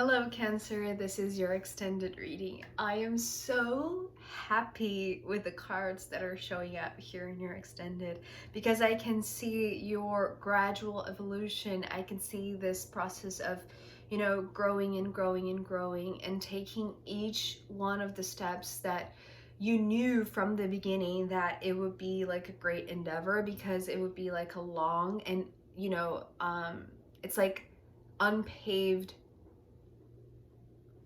Hello Cancer, this is your extended reading. I am so happy with the cards that are showing up here in your extended because I can see your gradual evolution. I can see this process of, growing and growing and growing and taking each one of the steps that you knew from the beginning that it would be like a great endeavor because it would be like a long and, it's like unpaved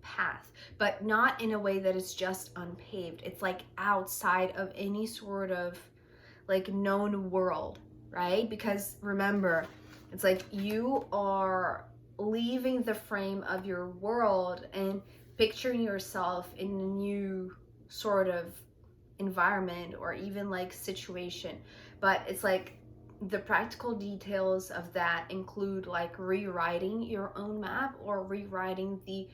path, but not in a way that it's just unpaved. It's like outside of any sort of like known world, right? Because remember, it's like you are leaving the frame of your world and picturing yourself in a new sort of environment or even like situation. But it's like the practical details of that include like rewriting your own map or rewriting the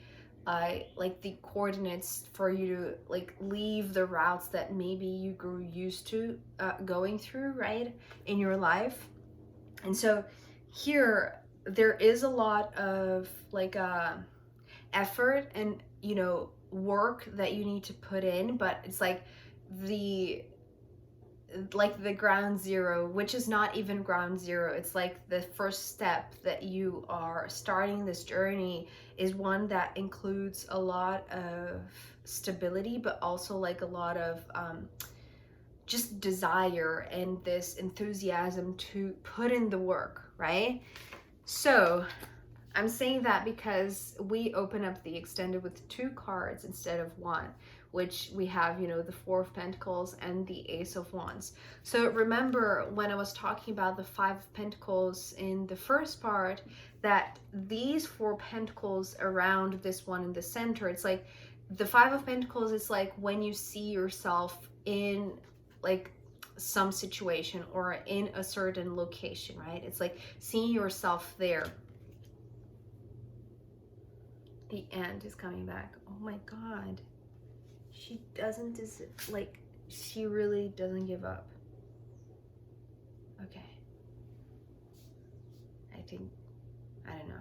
like the coordinates for you to like leave the routes that maybe you grew used to going through, right, in your life. And so here there is a lot of like effort and work that you need to put in, but it's like the ground zero, which is not even ground zero. It's like the first step that you are starting this journey is one that includes a lot of stability, but also like a lot of just desire and this enthusiasm to put in the work, right? So I'm saying that because we open up the extended with 2 cards instead of 1, which we have, the 4 of Pentacles and the Ace of Wands. So remember when I was talking about the 5 of Pentacles in the first part, that these 4 Pentacles around this one in the center, it's like the 5 of Pentacles is like when you see yourself in like some situation or in a certain location, right? It's like seeing yourself there. The Ant is coming back. Oh my god. She doesn't she really doesn't give up. Okay. I don't know.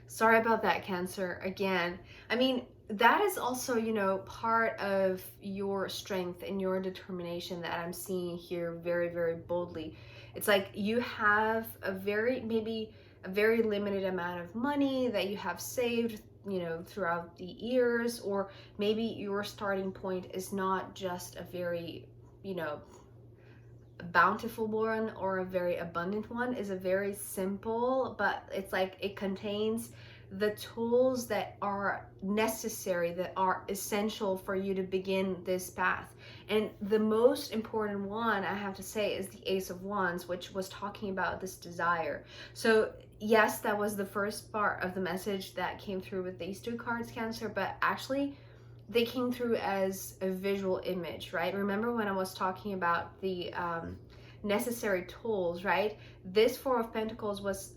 Sorry about that, Cancer. Again, I mean, that is also, part of your strength and your determination that I'm seeing here very, very boldly. It's like you have maybe a very limited amount of money that you have saved, throughout the years, or maybe your starting point is not just a very, bountiful one or a very abundant one. Is a very simple, but it's like it contains the tools that are necessary, that are essential for you to begin this path. And the most important one, I have to say, is the Ace of Wands, which was talking about this desire. So yes, that was the first part of the message that came through with these 2 cards, Cancer, but actually they came through as a visual image, right? Remember when I was talking about the necessary tools, right? This 4 of Pentacles was,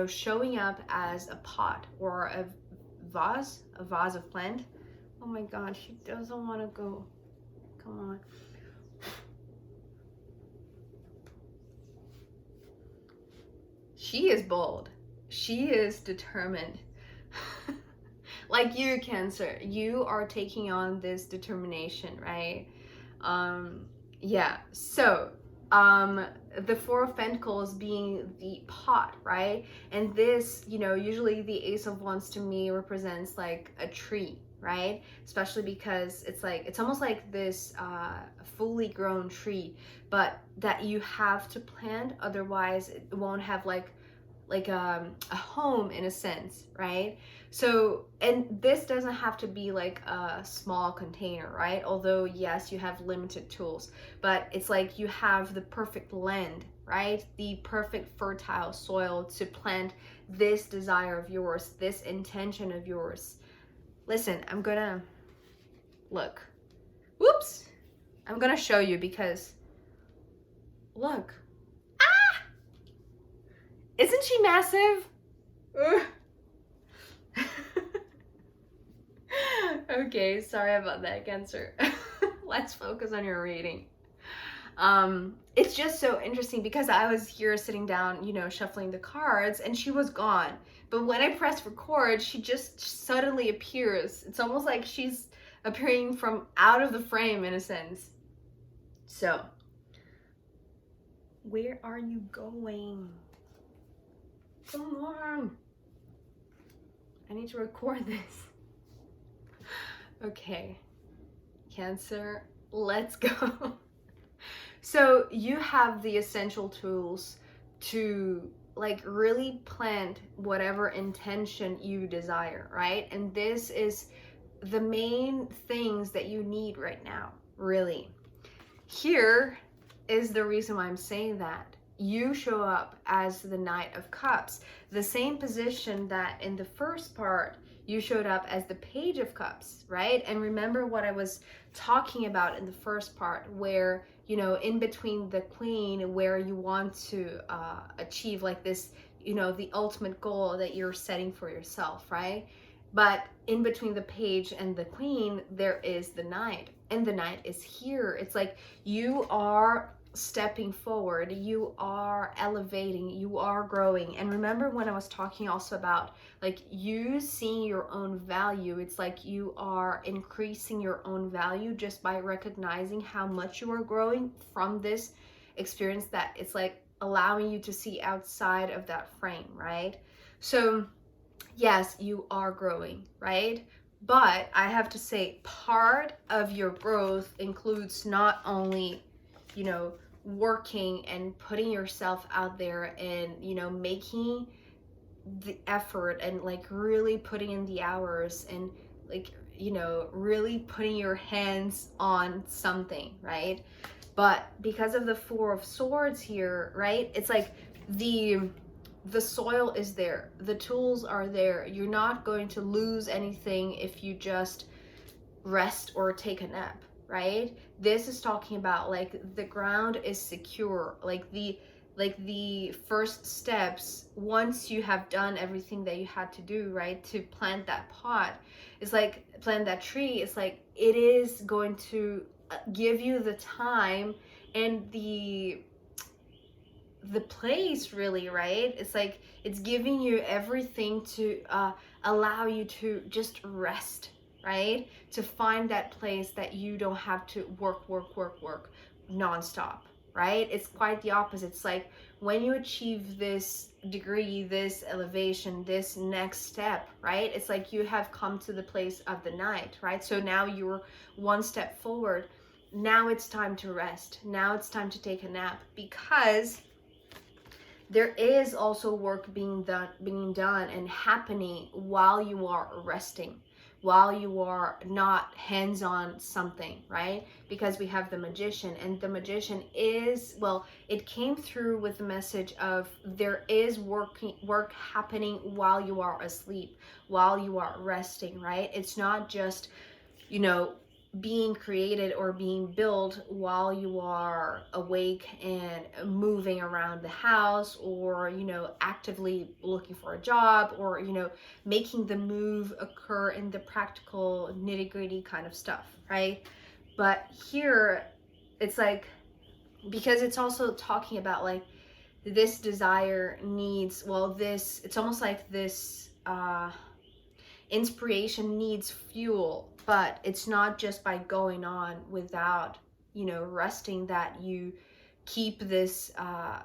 showing up as a pot or a vase of plant. Oh my god, she doesn't want to go. Come on. She is bold. She is determined. Like you, Cancer, you are taking on this determination, right? Yeah, so the 4 of Pentacles being the pot, right? And this, usually the Ace of Wands to me represents like a tree, right? Especially because it's like, it's almost like this fully grown tree, but that you have to plant, otherwise it won't have like a home in a sense, right? So, and this doesn't have to be like a small container, right? Although yes, you have limited tools, but it's like you have the perfect land, right? The perfect fertile soil to plant this desire of yours, this intention of yours. Listen, I'm gonna look. Whoops. I'm gonna show you because look. Isn't she massive? Okay, sorry about that, Cancer. Let's focus on your reading. It's just so interesting because I was here sitting down, you know, shuffling the cards, and she was gone. But when I press record, she just suddenly appears. It's almost like she's appearing from out of the frame in a sense. So, where are you going? Come on. I need to record this. Okay. Cancer, let's go. So you have the essential tools to like really plant whatever intention you desire, right? And this is the main things that you need right now, really. Here is the reason why I'm saying that. You show up as the Knight of Cups, the same position that in the first part you showed up as the Page of Cups, right? And remember what I was talking about in the first part, where, you know, in between the Queen, where you want to achieve like this, you know, the ultimate goal that you're setting for yourself, right? But in between the Page and the Queen, there is the Knight, and the Knight is here. It's like you are stepping forward, you are elevating, you are growing. And remember when I was talking also about like you seeing your own value, it's like you are increasing your own value just by recognizing how much you are growing from this experience, that it's like allowing you to see outside of that frame, right? So yes, you are growing, right? But I have to say, part of your growth includes not only, you know, working and putting yourself out there and, you know, making the effort and like really putting in the hours and like, you know, really putting your hands on something, right? But because of the Four of Swords here, right, it's like the soil is there, the tools are there. You're not going to lose anything if you just rest or take a nap, right? This is talking about like the ground is secure, like the first steps once you have done everything that you had to do, right, to plant that pot. It's like plant that tree. It's like it is going to give you the time and the place, really, right? It's like it's giving you everything to allow you to just rest, right? To find that place that you don't have to work nonstop, right? It's quite the opposite. It's like when you achieve this degree, this elevation, this next step, right? It's like you have come to the place of the Knight, right? So now you're one step forward. Now it's time to rest. Now it's time to take a nap, because there is also work being done and happening while you are resting, while you are not hands-on something, right? Because we have the Magician, and the Magician is, well, it came through with the message of there is work happening while you are asleep, while you are resting, right? It's not just, you know, being created or being built while you are awake and moving around the house, or, you know, actively looking for a job, or, you know, making the move occur in the practical nitty-gritty kind of stuff, right? But here it's like, because it's also talking about like this desire needs, well, this, it's almost like this inspiration needs fuel, but it's not just by going on without, you know, resting that you keep this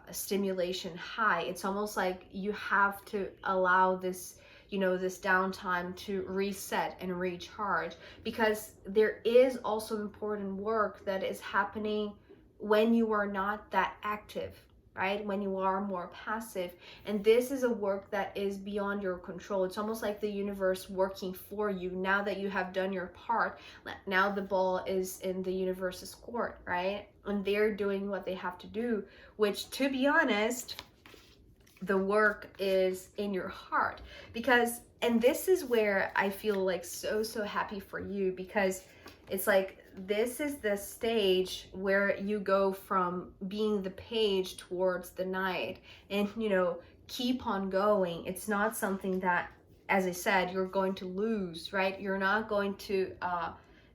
stimulation high. It's almost like you have to allow this, you know, this downtime to reset and recharge, because there is also important work that is happening when you are not that active, right? When you are more passive. And this is a work that is beyond your control. It's almost like the universe working for you. Now that you have done your part, now the ball is in the universe's court, right? And they're doing what they have to do, which, to be honest, the work is in your heart. Because, and this is where I feel like so happy for you, because it's like this is the stage where you go from being the Page towards the Knight, and, you know, keep on going. It's not something that, as I said, you're going to lose, right? You're not going to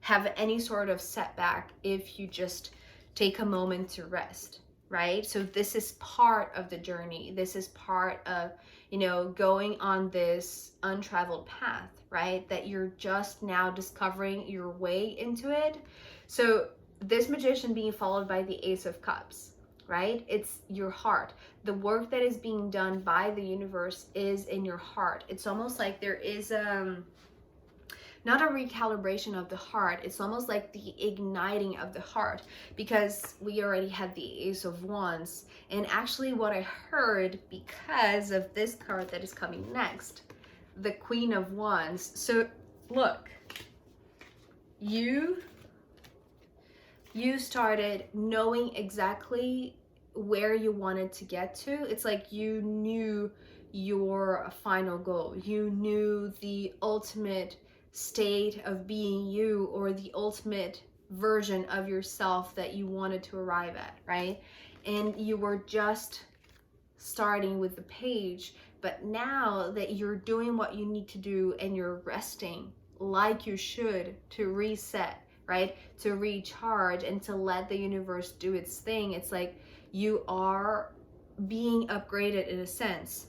have any sort of setback if you just, take a moment to rest, right? So this is part of the journey. This is part of, you know, going on this untraveled path, right? That you're just now discovering your way into it. So this Magician being followed by the Ace of Cups, right? It's your heart. The work that is being done by the universe is in your heart. It's almost like there is not a recalibration of the heart, it's almost like the igniting of the heart, because we already had the Ace of Wands. And actually what I heard, because of this card that is coming next, the Queen of Wands. So look, you started knowing exactly where you wanted to get to. It's like you knew your final goal. You knew the ultimate state of being you, or the ultimate version of yourself that you wanted to arrive at, right? And you were just starting with the Page, but now that you're doing what you need to do and you're resting like you should to reset, right? To recharge and to let the universe do its thing. It's like you are being upgraded in a sense.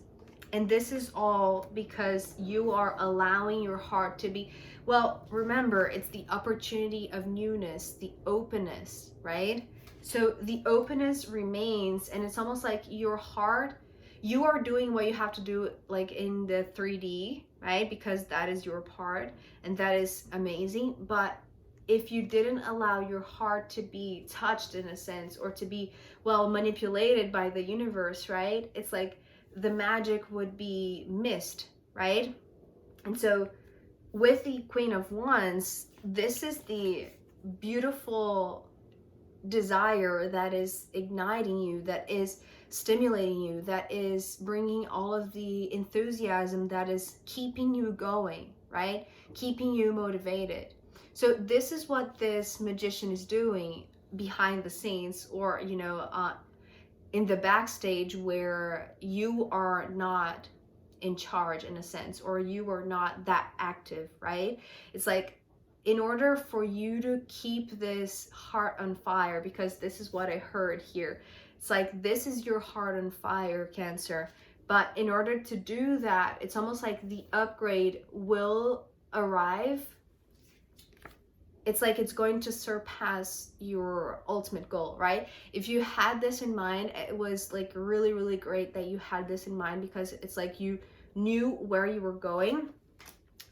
And this is all because you are allowing your heart to be, well, remember, it's the opportunity of newness, the openness, right? So the openness remains, and it's almost like your heart, you are doing what you have to do, like in the 3D, right? Because that is your part, and that is amazing. But if you didn't allow your heart to be touched in a sense, or to be, well, manipulated by the universe, right? It's like the magic would be missed, right? And so with the Queen of Wands, this is the beautiful desire that is igniting you, that is stimulating you, that is bringing all of the enthusiasm that is keeping you going, right? Keeping you motivated. So this is what this Magician is doing behind the scenes, or, you know, in the backstage, where you are not in charge in a sense, or you are not that active, right? It's like, in order for you to keep this heart on fire, because this is what I heard here, it's like, this is your heart on fire, Cancer. But in order to do that, it's almost like the upgrade will arrive. It's like it's going to surpass your ultimate goal, right? If you had this in mind, it was like really, really great that you had this in mind, because it's like you knew where you were going,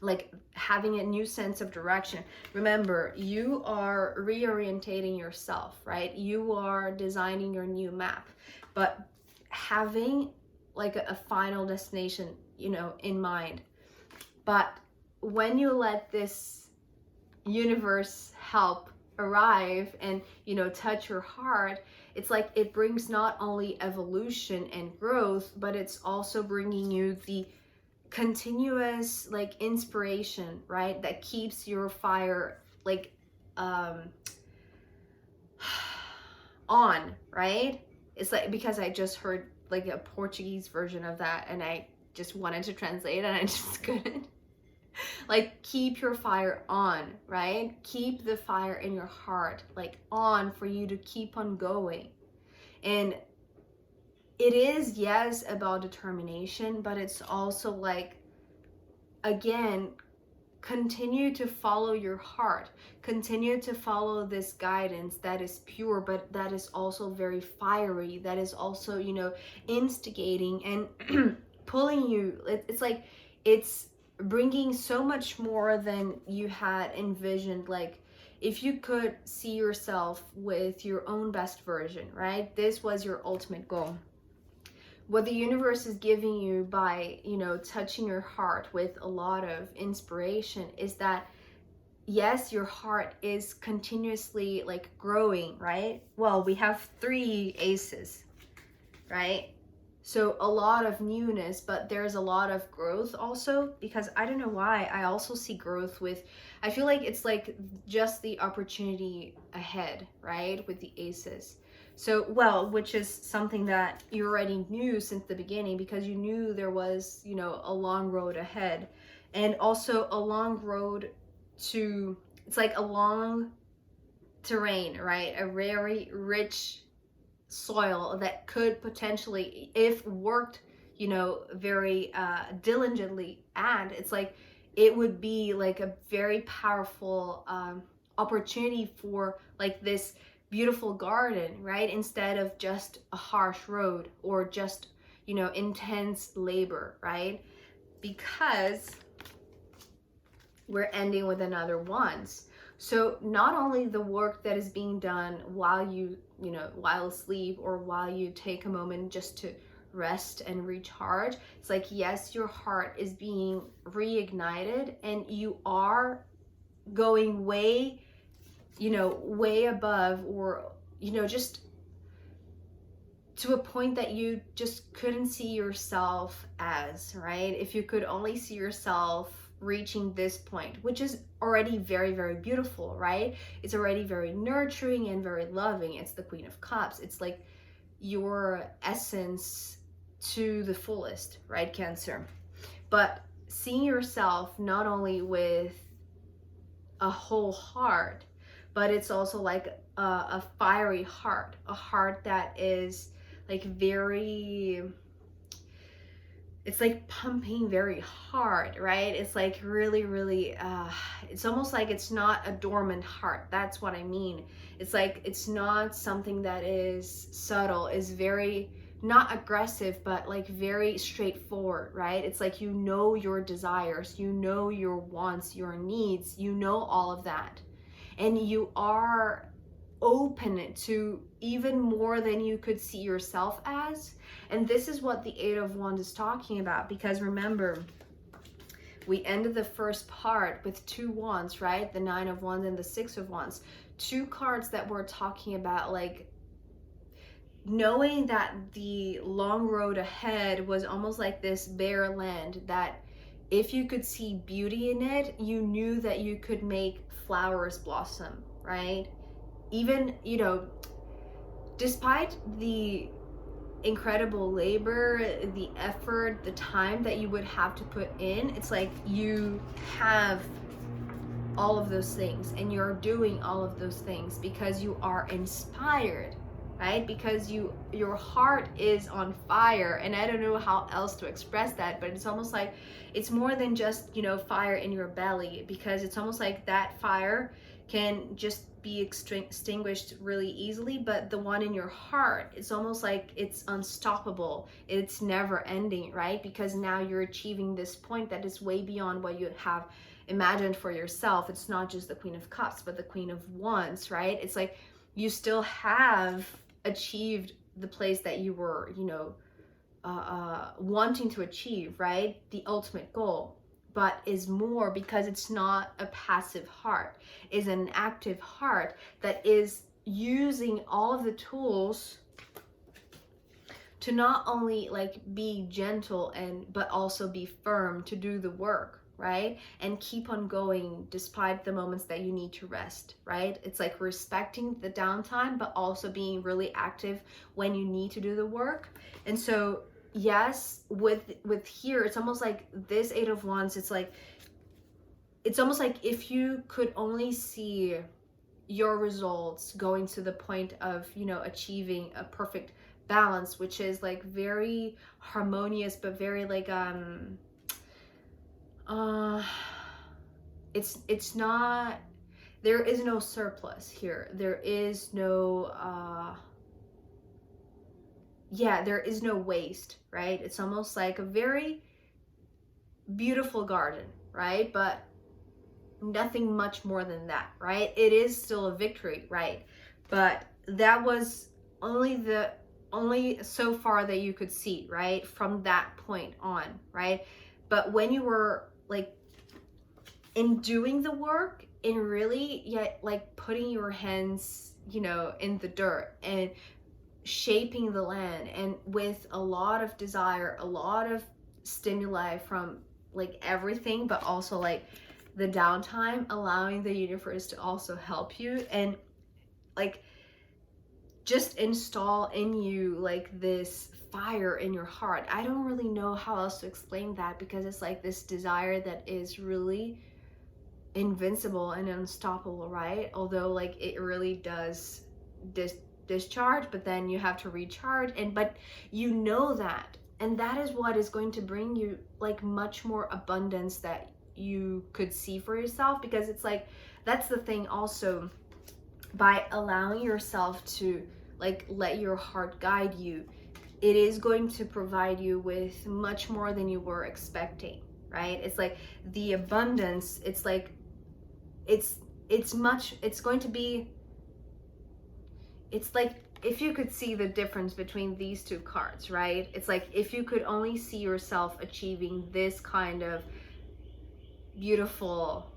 like having a new sense of direction. Remember, you are reorientating yourself, right? You are designing your new map, but having like a final destination, you know, in mind. But when you let this universe help arrive and, you know, touch your heart, it's like it brings not only evolution and growth, but it's also bringing you the continuous like inspiration, right? That keeps your fire like on, right? It's like, because I just heard like a Portuguese version of that, and I just wanted to translate and I just couldn't. Like, keep your fire on, right? Keep the fire in your heart like on, for you to keep on going. And it is, yes, about determination, but it's also like, again, continue to follow your heart, continue to follow this guidance that is pure, but that is also very fiery, that is also, you know, instigating and pulling you. It's like it's bringing so much more than you had envisioned. Like, if you could see yourself with your own best version, right? This was your ultimate goal. What the universe is giving you by, you know, touching your heart with a lot of inspiration is that, yes, your heart is continuously like growing, right? Well, we have 3 aces, right? So a lot of newness, but there's a lot of growth also, because I don't know why, I also see growth with, I feel like it's like just the opportunity ahead, right? With the aces. So, well, which is something that you already knew since the beginning, because you knew there was, you know, a long road ahead, and also a long road to, it's like a long terrain, right? A very rich soil that could potentially, if worked, you know, very diligently, and it's like it would be like a very powerful opportunity for like this beautiful garden, right? Instead of just a harsh road or just, you know, intense labor, right? Because we're ending with another wands. So not only the work that is being done while you know, while asleep or while you take a moment just to rest and recharge, it's like, yes, your heart is being reignited and you are going way, you know, way above, or, you know, just to a point that you just couldn't see yourself as, right? If you could only see yourself reaching this point, which is already very, very beautiful, right? It's already very nurturing and very loving. It's the Queen of Cups. It's like your essence to the fullest, right, Cancer? But seeing yourself not only with a whole heart, but it's also like a fiery heart, a heart that is like very, it's like pumping very hard, right? It's like really, really, it's almost like it's not a dormant heart. That's what I mean. It's like, it's not something that is subtle, is very, not aggressive, but like very straightforward, right? It's like, you know, your desires, you know, your wants, your needs, you know, all of that. And you are open to even more than you could see yourself as. And this is what the Eight of Wands is talking about, because remember, we ended the first part with two wands, right? The Nine of Wands and the Six of Wands. Two cards that we're talking about, like knowing that the long road ahead was almost like this bare land, that if you could see beauty in it, you knew that you could make flowers blossom, right? Even, you know, despite the incredible labor, the effort, the time that you would have to put in, it's like you have all of those things and you're doing all of those things because you are inspired, right? Because your heart is on fire. And I don't know how else to express that, but it's almost like it's more than just, you know, fire in your belly, because it's almost like that fire can just be extinguished really easily, but the one in your heart, it's almost like it's unstoppable. It's never ending, right? Because now you're achieving this point that is way beyond what you have imagined for yourself. It's not just the Queen of Cups, but the Queen of Wands, right? It's like you still have achieved the place that you were, you know, wanting to achieve, right? The ultimate goal, but is more, because it's not a passive heart, is an active heart that is using all of the tools to not only like be gentle and but also be firm to do the work, right? And keep on going despite the moments that you need to rest, right? It's like respecting the downtime, but also being really active when you need to do the work. And so yes, with here, it's almost like this Eight of Wands, it's like, it's almost like if you could only see your results going to the point of, you know, achieving a perfect balance, which is like very harmonious, but very like it's not, there is no surplus here, there is no yeah, there is no waste, right? It's almost like a very beautiful garden, right? But nothing much more than that, right? It is still a victory, right? But that was only so far that you could see, right? From that point on, right? But when you were like in doing the work, in really, yet like putting your hands, you know, in the dirt and shaping the land, and with a lot of desire, a lot of stimuli from like everything, but also like the downtime, allowing the universe to also help you and like just install in you like this fire in your heart. I don't really know how else to explain that, because it's like this desire that is really invincible and unstoppable, right? Although like it really does discharge, but then you have to recharge, and but you know that, and that is what is going to bring you like much more abundance that you could see for yourself. Because it's like, that's the thing also, by allowing yourself to like let your heart guide you, it is going to provide you with much more than you were expecting, right? It's like the abundance, it's like it's going to be, it's like if you could see the difference between these two cards, right? It's like if you could only see yourself achieving this kind of beautiful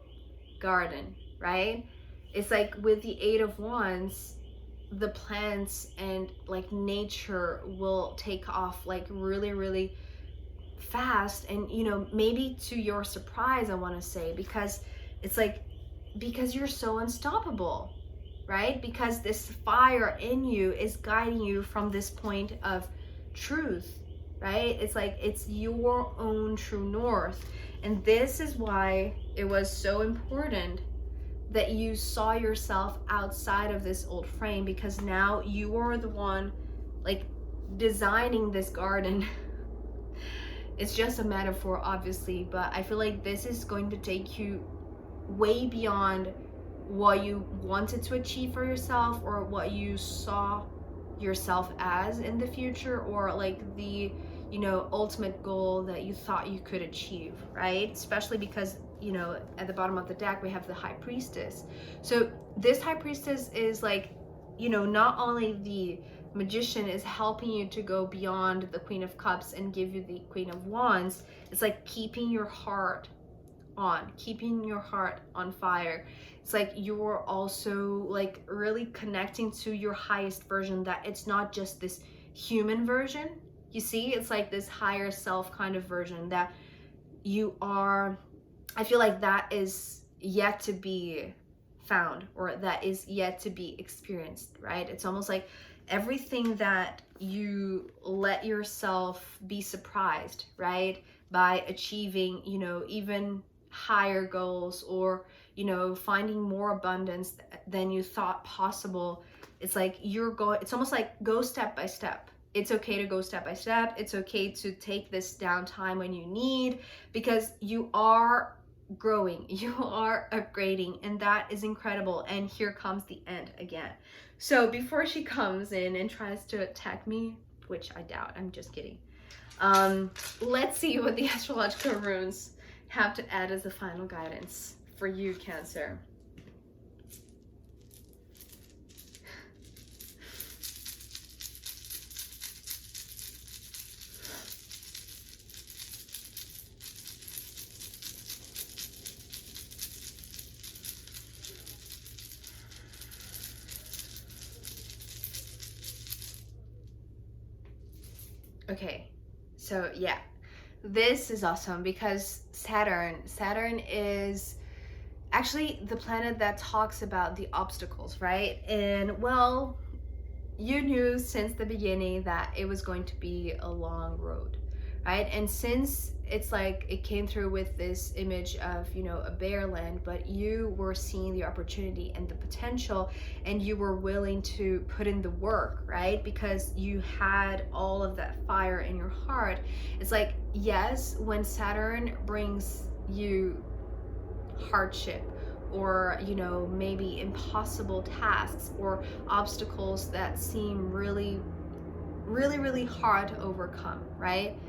garden, right? It's like with the Eight of Wands, the plants and like nature will take off like really, really fast. And you know, maybe to your surprise, I want to say, because it's like, because you're so unstoppable, right? Because this fire in you is guiding you from this point of truth, right? It's like it's your own true north. And this is why it was so important that you saw yourself outside of this old frame, because now you are the one like designing this garden. It's just a metaphor, obviously, but I feel like this is going to take you way beyond what you wanted to achieve for yourself, or what you saw yourself as in the future, or like the, you know, ultimate goal that you thought you could achieve, right? Especially because, you know, at the bottom of the deck we have the High Priestess. So this High Priestess is like, you know, not only the Magician is helping you to go beyond the Queen of Cups and give you the Queen of Wands, it's like keeping your heart on, keeping your heart on fire. It's like you're also like really connecting to your highest version, that it's not just this human version, you see, it's like this higher self kind of version that you are. I feel like that is yet to be found, or that is yet to be experienced, right? It's almost like everything that you let yourself be surprised, right, by achieving, you know, even higher goals, or you know, finding more abundance than you thought possible. It's like you're going, it's almost like go step by step. It's okay to go step by step. It's okay to take this downtime when you need, because you are growing, you are upgrading, and that is incredible. And here comes the end again. So before she comes in and tries to attack me, which I doubt, I'm just kidding, let's see what the astrological runes have to add as the final guidance for you, Cancer. Okay, so yeah, this is awesome because Saturn is actually the planet that talks about the obstacles, right? And well, you knew since the beginning that it was going to be a long road, right? And since it's like it came through with this image of, you know, a bare land, but you were seeing the opportunity and the potential, and you were willing to put in the work, right? Because you had all of that fire in your heart. It's like, yes, when Saturn brings you hardship, or you know, maybe impossible tasks or obstacles that seem really, really, really hard to overcome, right?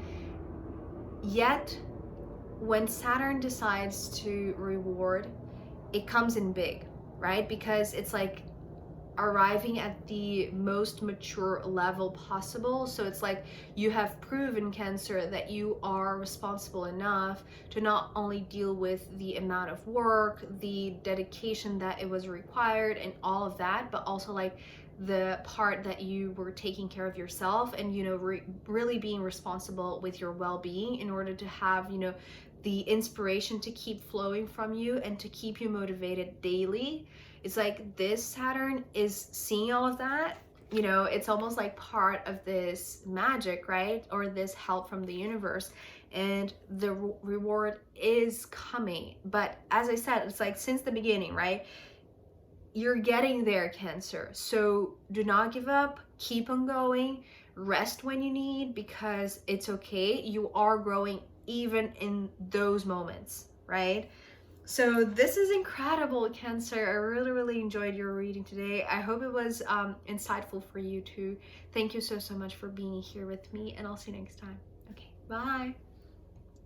Yet when Saturn decides to reward, it comes in big, right? Because it's like arriving at the most mature level possible. So it's like you have proven, Cancer, that you are responsible enough to not only deal with the amount of work, the dedication that it was required and all of that, but also like the part that you were taking care of yourself, and you know, really being responsible with your well-being in order to have, you know, the inspiration to keep flowing from you and to keep you motivated daily. It's like this Saturn is seeing all of that. You know, it's almost like part of this magic, right? Or this help from the universe. and the reward is coming. But as I said, it's like since the beginning, right? You're getting there, Cancer. So do not give up, keep on going, rest when you need, because it's okay. You are growing even in those moments, right? So this is incredible, Cancer. I really enjoyed your reading today. I hope it was insightful for you too. Thank you so much for being here with me, and I'll see you next time. Okay, bye.